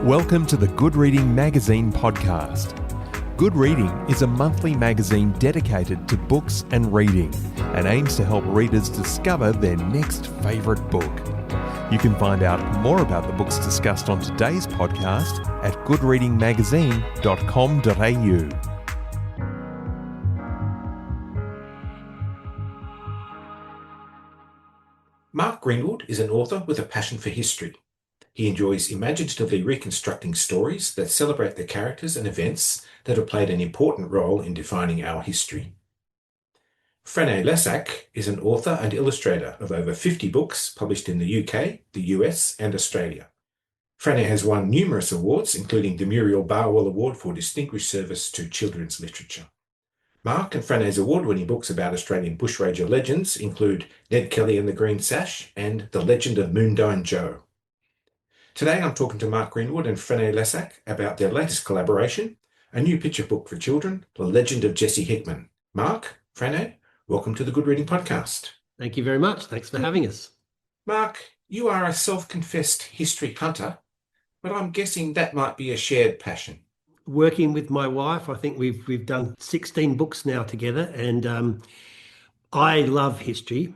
Welcome to the Good Reading Magazine podcast. Good Reading is a monthly magazine dedicated to books and reading and aims to help readers discover their next favourite book. You can find out more about the books discussed on today's podcast at goodreadingmagazine.com.au. Mark Greenwood is an author with a passion for history. He enjoys imaginatively reconstructing stories that celebrate the characters and events that have played an important role in defining our history. Frané Lessac is an author and illustrator of over 50 books published in the UK, the US and Australia. Frané has won numerous awards, including the Muriel Barwell Award for Distinguished Service to Children's Literature. Mark and Frané's award-winning books about Australian bushranger legends include Ned Kelly and the Green Sash and The Legend of Moondyne Joe. Today I'm talking to Mark Greenwood and Frané Lessac about their latest collaboration, a new picture book for children, The Legend of Jessie Hickman. Mark, Frané, welcome to the Good Reading Podcast. Thank you very much. Thanks for having us. Mark, you are a self-confessed history hunter, but I'm guessing that might be a shared passion. Working with my wife, I think we've done 16 books now together, and I love history.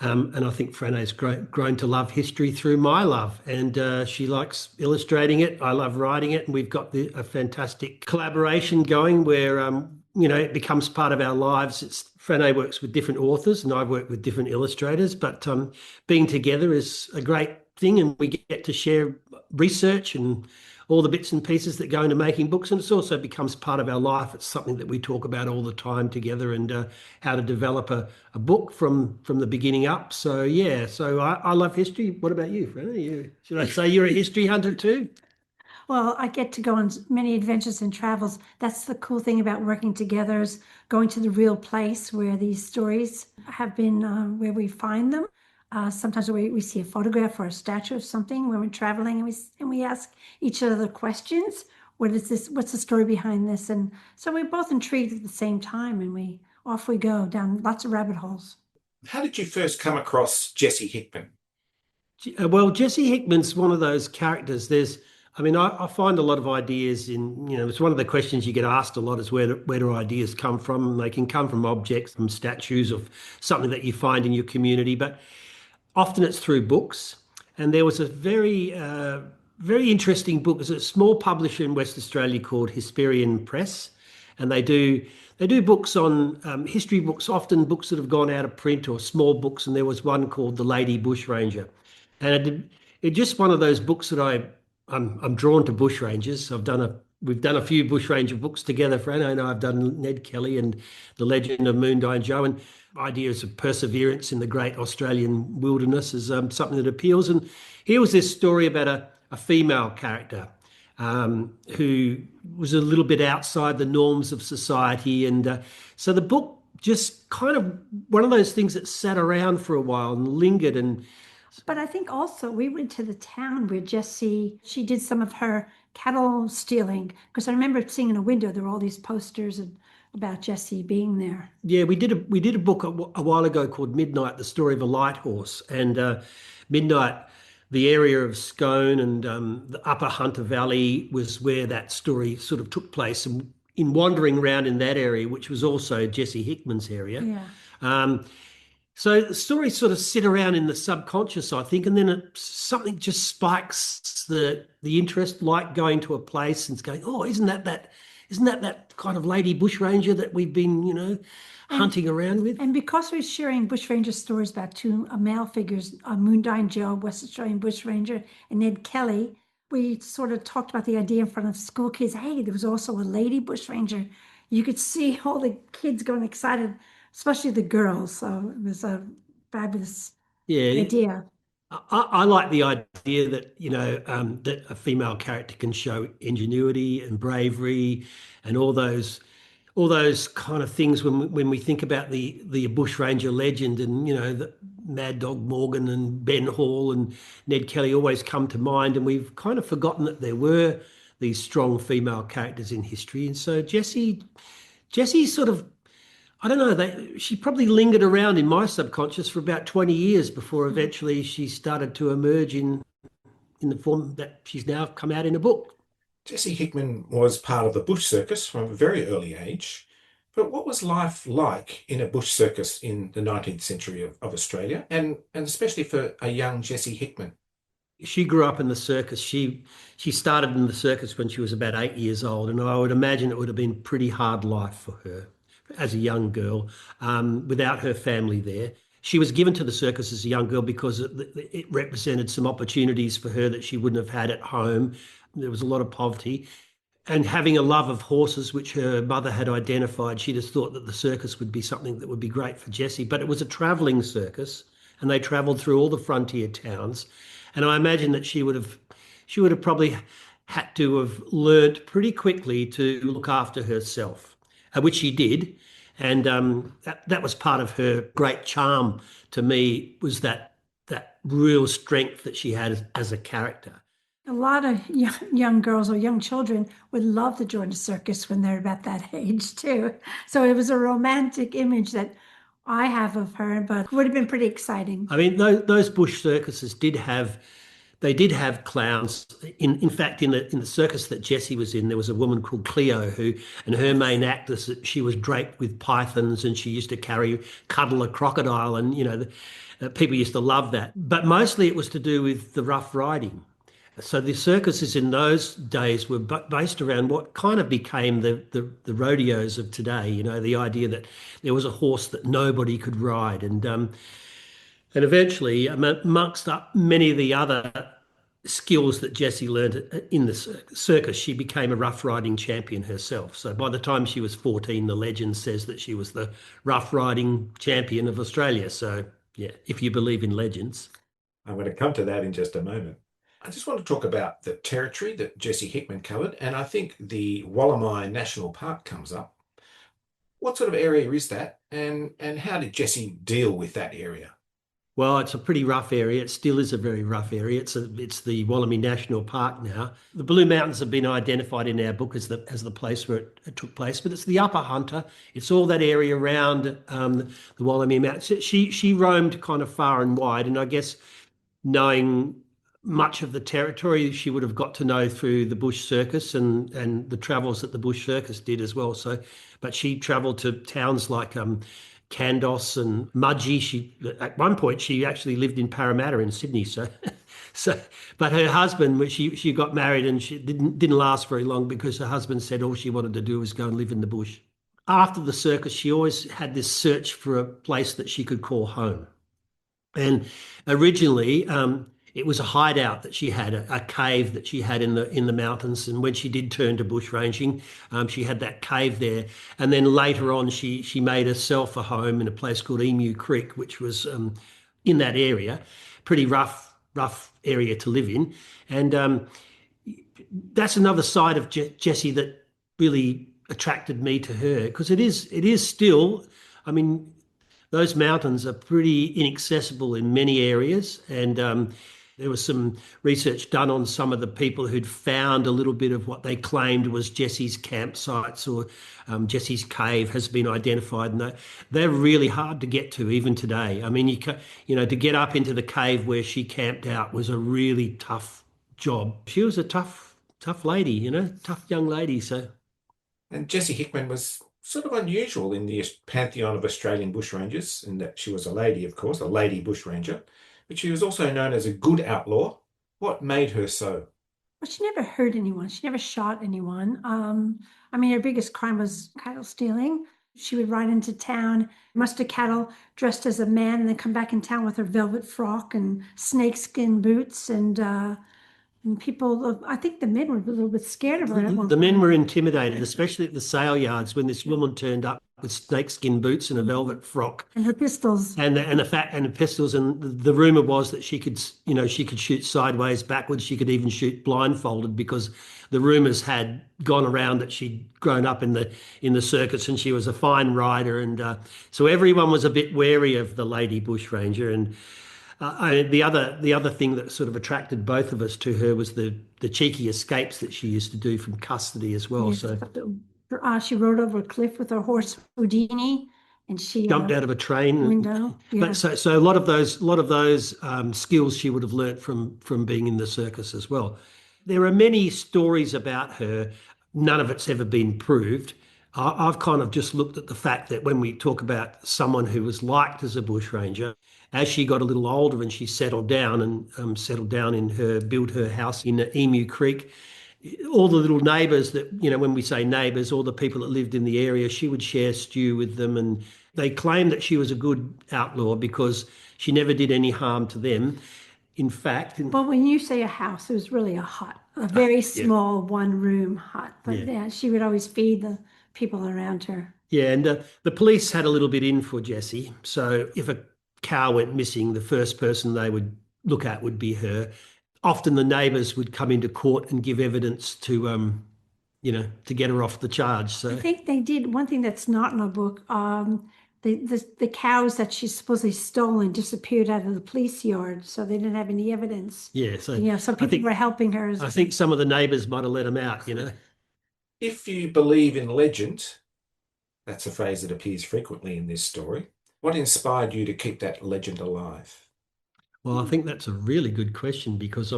And I think Frané's grown to love history through my love, and she likes illustrating it. I love writing it, and we've got a fantastic collaboration going where it becomes part of our lives. Frané works with different authors, and I work with different illustrators, but being together is a great thing, and we get to share research and all the bits and pieces that go into making books, and it also becomes part of our life. It's something that we talk about all the time together, and how to develop a book from the beginning up. So yeah, I love history. What about you, Frané? Should I say you're a history hunter too? Well, I get to go on many adventures and travels. That's the cool thing about working together, is going to the real place where these stories have been, where we find them. Sometimes we see a photograph or a statue of something when we're traveling, and we ask each other questions. What is this? What's the story behind this? And so we're both intrigued at the same time, and off we go down lots of rabbit holes. How did you first come across Jessie Hickman? Well, Jessie Hickman's one of those characters. I find a lot of ideas it's one of the questions you get asked a lot is where do ideas come from? And they can come from objects, from statues, of something that you find in your community, but often it's through books. And there was a very interesting book. It's a small publisher in West Australia called Hesperian Press, and they do books on history books, often books that have gone out of print, or small books. And there was one called The Lady Bushranger, and it's just one of those books that I'm drawn to bushrangers. We've done a few bushranger books together, Frané, and I've done Ned Kelly and The Legend of Moondyne Joe, and ideas of perseverance in the great Australian wilderness is something that appeals. And here was this story about a female character who was a little bit outside the norms of society. And so the book just kind of one of those things that sat around for a while and lingered. But I think also we went to the town where she did some of her cattle stealing, because I remember seeing in a window there were all these posters about Jessie being there. Yeah, we did a book a while ago called Midnight, the story of a light horse. And Midnight, the area of Scone and the Upper Hunter Valley was where that story sort of took place. And in wandering around in that area, which was also Jessie Hickman's area. Yeah. So the stories sort of sit around in the subconscious, I think, and then something just spikes the interest, like going to a place and going, oh, isn't that kind of Lady Bushranger that we've been, hunting around with? And because we're sharing bushranger stories about two male figures, Moondyne Joe, West Australian bushranger, and Ned Kelly, we sort of talked about the idea in front of school kids. Hey, there was also a lady bushranger. You could see all the kids going excited, especially the girls. So it was a fabulous idea. I like the idea that that a female character can show ingenuity and bravery and all those kind of things when we think about the bushranger legend, and the Mad Dog Morgan and Ben Hall and Ned Kelly always come to mind, and we've kind of forgotten that there were these strong female characters in history. And so Jessie sort of, I don't know, she probably lingered around in my subconscious for about 20 years before eventually she started to emerge in in the form that she's now come out in a book. Jessie Hickman was part of the bush circus from a very early age. But what was life like in a bush circus in the 19th century of Australia, and especially for a young Jessie Hickman? She grew up in the circus. She started in the circus when she was about 8 years old, and I would imagine it would have been a pretty hard life for her as a young girl without her family there. She was given to the circus as a young girl because it represented some opportunities for her that she wouldn't have had at home. There was a lot of poverty. And having a love of horses, which her mother had identified, she just thought that the circus would be something that would be great for Jessie. But it was a travelling circus, and they travelled through all the frontier towns. And I imagine that she would have probably had to have learnt pretty quickly to look after herself, which she did. And that was part of her great charm to me, was that real strength that she had as a character. A lot of young girls or young children would love to join a circus when they're about that age too. So it was a romantic image that I have of her, but it would have been pretty exciting. I mean, those bush circuses did have clowns. In fact, in the circus that Jessie was in, there was a woman called Cleo and her main act is that she was draped with pythons, and she used to cuddle a crocodile, and people used to love that. But mostly it was to do with the rough riding. So the circuses in those days were based around what kind of became the rodeos of today. The idea that there was a horse that nobody could ride, and eventually, amongst many of the other skills that Jessie learned in the circus, she became a rough riding champion herself. So by the time she was 14, the legend says that she was the rough riding champion of Australia. So yeah, if you believe in legends. I'm going to come to that in just a moment. I just want to talk about the territory that Jessie Hickman covered, and I think the Wollemi National Park comes up. What sort of area is that, and how did Jessie deal with that area? Well, it's a pretty rough area. It still is a very rough area. It's the Wollemi National Park now. The Blue Mountains have been identified in our book as the place where it took place, but it's the Upper Hunter. It's all that area around the Wollemi Mountains. She roamed kind of far and wide, and I guess knowing much of the territory she would have got to know through the bush circus and the travels that the bush circus did as well. So, but she travelled to towns like Candos and Mudgee. At one point she actually lived in Parramatta in Sydney. But her husband, she got married, and she didn't last very long because her husband said all she wanted to do was go and live in the bush. After the circus, she always had this search for a place that she could call home. And originally, it was a hideout that she had, a cave that she had in the mountains. And when she did turn to bushranging, she had that cave there. And then later on, she made herself a home in a place called Emu Creek, which was in that area, pretty rough area to live in. And that's another side of Jessie that really attracted me to her, because it is still, I mean, those mountains are pretty inaccessible in many areas, and there was some research done on some of the people who'd found a little bit of what they claimed was Jessie's campsites, or Jessie's cave has been identified, and they're really hard to get to even today. I mean, to get up into the cave where she camped out was a really tough job. She was a tough lady, tough young lady. So, and Jessie Hickman was sort of unusual in the pantheon of Australian bushrangers, in that she was a lady, of course, a Lady Bushranger, but she was also known as a good outlaw. What made her so? Well, she never hurt anyone. She never shot anyone. I mean, her biggest crime was cattle stealing. She would ride into town, muster cattle dressed as a man, and then come back in town with her velvet frock and snakeskin boots, and people, I think the men were a little bit scared of her. The men were intimidated, especially at the sale yards when this woman turned up with snakeskin boots and a velvet frock and her pistols and the pistols. And the rumor was that she could shoot sideways, backwards. She could even shoot blindfolded, because the rumors had gone around that she'd grown up in the circus and she was a fine rider, and so everyone was a bit wary of the Lady Bushranger. And the other thing that sort of attracted both of us to her was the cheeky escapes that she used to do from custody as well. Yes, so she rode over a cliff with her horse Houdini and she Jumped out of a train. window. Yeah. But so a lot of those skills she would have learnt from being in the circus as well. There are many stories about her. None of it's ever been proved. I've kind of just looked at the fact that when we talk about someone who was liked as a bushranger, as she got a little older and she settled down and built her house in Emu Creek, all the little neighbours that, when we say neighbours, all the people that lived in the area, she would share stew with them. And they claimed that she was a good outlaw because she never did any harm to them. In fact... Well, when you say a house, it was really a hut, a very small one-room hut. But yeah, she would always feed the people around her. Yeah, and the police had a little bit in for Jessie. So if a cow went missing, the first person they would look at would be her. Often the neighbours would come into court and give evidence to get her off the charge. So I think they did one thing that's not in the book. The cows that she supposedly stolen disappeared out of the police yard, so they didn't have any evidence. yeah, so Some people were helping her. I think some of the neighbours might have let them out. If you believe in legend, that's a phrase that appears frequently in this story. What inspired you to keep that legend alive? Well, I think that's a really good question because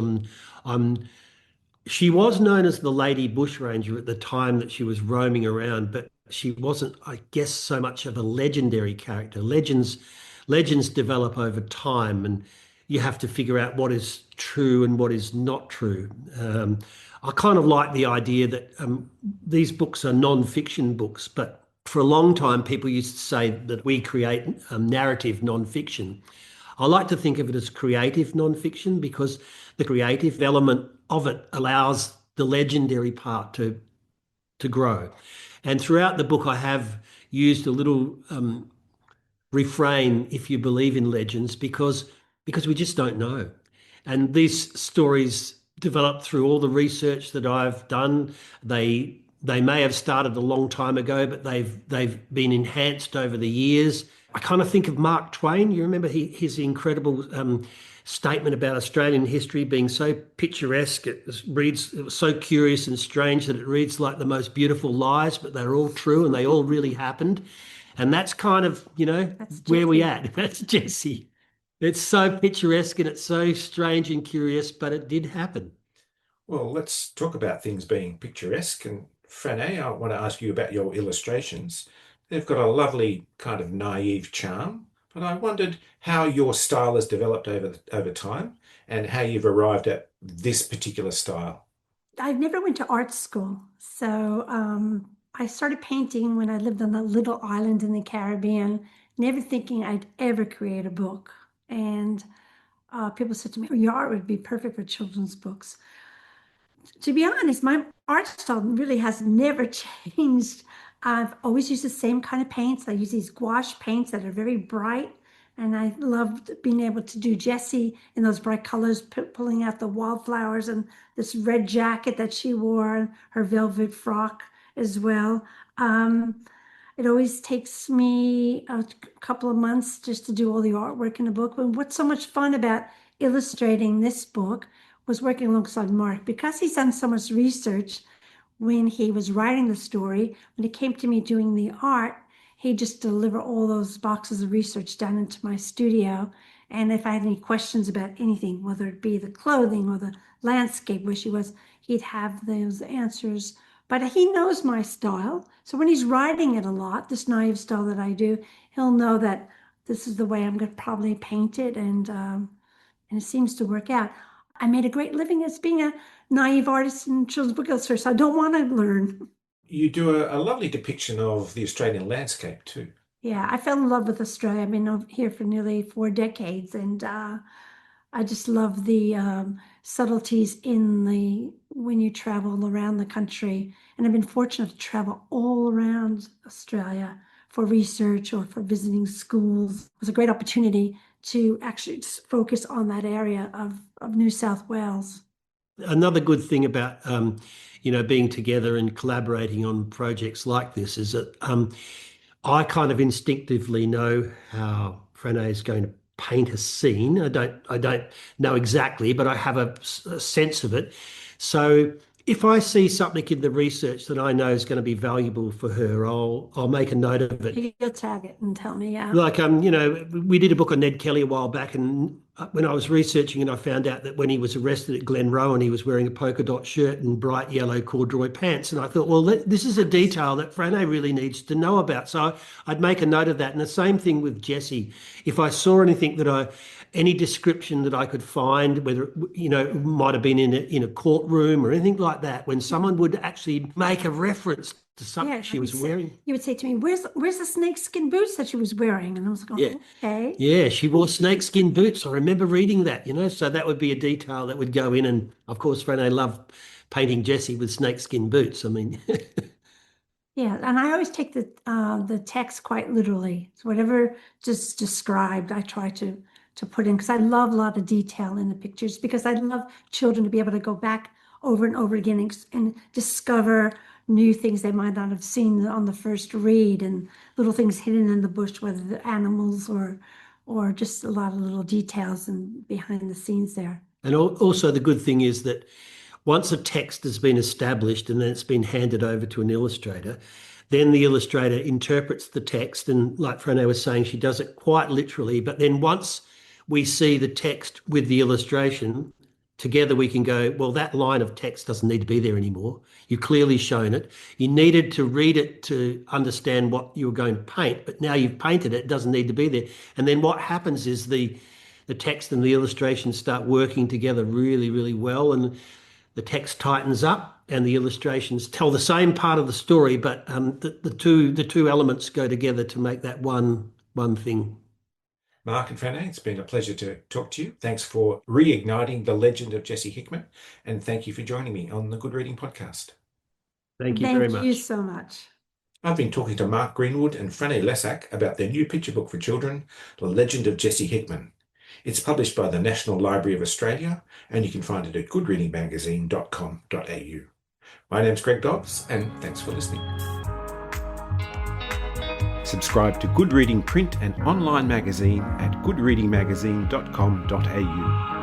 she was known as the Lady Bushranger at the time that she was roaming around, but she wasn't, I guess, so much of a legendary character. Legends develop over time, and you have to figure out what is true and what is not true. I kind of like the idea that these books are non-fiction books, but for a long time, people used to say that we create narrative non-fiction. I like to think of it as creative non-fiction because the creative element of it allows the legendary part to grow. And throughout the book, I have used a little refrain, if you believe in legends, because we just don't know. And these stories developed through all the research that I've done. They may have started a long time ago, but they've been enhanced over the years. I kind of think of Mark Twain. You remember his incredible statement about Australian history being so picturesque. It was so curious and strange that it reads like the most beautiful lies, but they're all true and they all really happened. And that's kind of, where we at. That's Jessie. It's so picturesque and it's so strange and curious, but it did happen. Well, let's talk about things being picturesque. And Frané, I want to ask you about your illustrations. They've got a lovely kind of naive charm, but I wondered how your style has developed over time and how you've arrived at this particular style. I never went to art school, so I started painting when I lived on a little island in the Caribbean, never thinking I'd ever create a book. And people said to me, your art would be perfect for children's books. To be honest, my art style really has never changed. I've always used the same kind of paints. I use these gouache paints that are very bright. And I loved being able to do Jessie in those bright colors, pulling out the wildflowers and this red jacket that she wore, and her velvet frock as well. It always takes me a couple of months just to do all the artwork in the book. But what's so much fun about illustrating this book was working alongside Mark, because he's done so much research. When he was writing the story, when it came to me doing the art, he'd just deliver all those boxes of research down into my studio. And if I had any questions about anything, whether it be the clothing or the landscape where she was, he'd have those answers. But he knows my style. So when he's writing it a lot, this naive style that I do, he'll know that this is the way I'm going to probably paint it. And it seems to work out. I made a great living as being a naive artist in children's book illustration, so I don't want to learn. You do a lovely depiction of the Australian landscape too. Yeah, I fell in love with Australia. I've been here for nearly 4 decades, and I just love the subtleties when you travel around the country. And I've been fortunate to travel all around Australia for research or for visiting schools. It was a great opportunity to actually focus on that area of New South Wales. Another good thing about being together and collaborating on projects like this is that I kind of instinctively know how Frané is going to paint a scene. I don't know exactly, but I have a sense of it. So if I see something in the research that I know is going to be valuable for her, I'll make a note of it. You'll tag it and tell me, yeah. Like, we did a book on Ned Kelly a while back, and when I was researching it, I found out that when he was arrested at Glenrowan, he was wearing a polka dot shirt and bright yellow corduroy pants. And I thought, well, this is a detail that Frané really needs to know about. So I'd make a note of that. And the same thing with Jessie. If I saw anything any description that I could find, whether it might have been in a courtroom or anything like that, when someone would actually make a reference to something she was wearing. You would say to me, where's the snakeskin boots that she was wearing? And I was like, okay. Yeah, she wore snakeskin boots. I remember reading that, so that would be a detail that would go in. And of course, Frané loved painting Jessie with snakeskin boots. I mean, yeah, and I always take the text quite literally. So whatever just described, I try to put in, because I love a lot of detail in the pictures, because I love children to be able to go back over and over again and discover new things they might not have seen on the first read, and little things hidden in the bush, whether the animals or just a lot of little details and behind the scenes there. And also the good thing is that once a text has been established and then it's been handed over to an illustrator, then the illustrator interprets the text, and like Frané was saying, she does it quite literally. But then once we see the text with the illustration together, we can go, well, that line of text doesn't need to be there anymore. You've clearly shown it. You needed to read it to understand what you were going to paint, but now you've painted it, it doesn't need to be there. And then what happens is the text and the illustration start working together really, really well, and the text tightens up and the illustrations tell the same part of the story, but the two elements go together to make that one thing. Mark and Frané, it's been a pleasure to talk to you. Thanks for reigniting the legend of Jessie Hickman, and thank you for joining me on the Good Reading Podcast. Thank you very much. Thank you so much. I've been talking to Mark Greenwood and Frané Lessac about their new picture book for children, The Legend of Jessie Hickman. It's published by the National Library of Australia, and you can find it at goodreadingmagazine.com.au. My name's Greg Dobbs, and thanks for listening. Subscribe to Good Reading print and online magazine at goodreadingmagazine.com.au.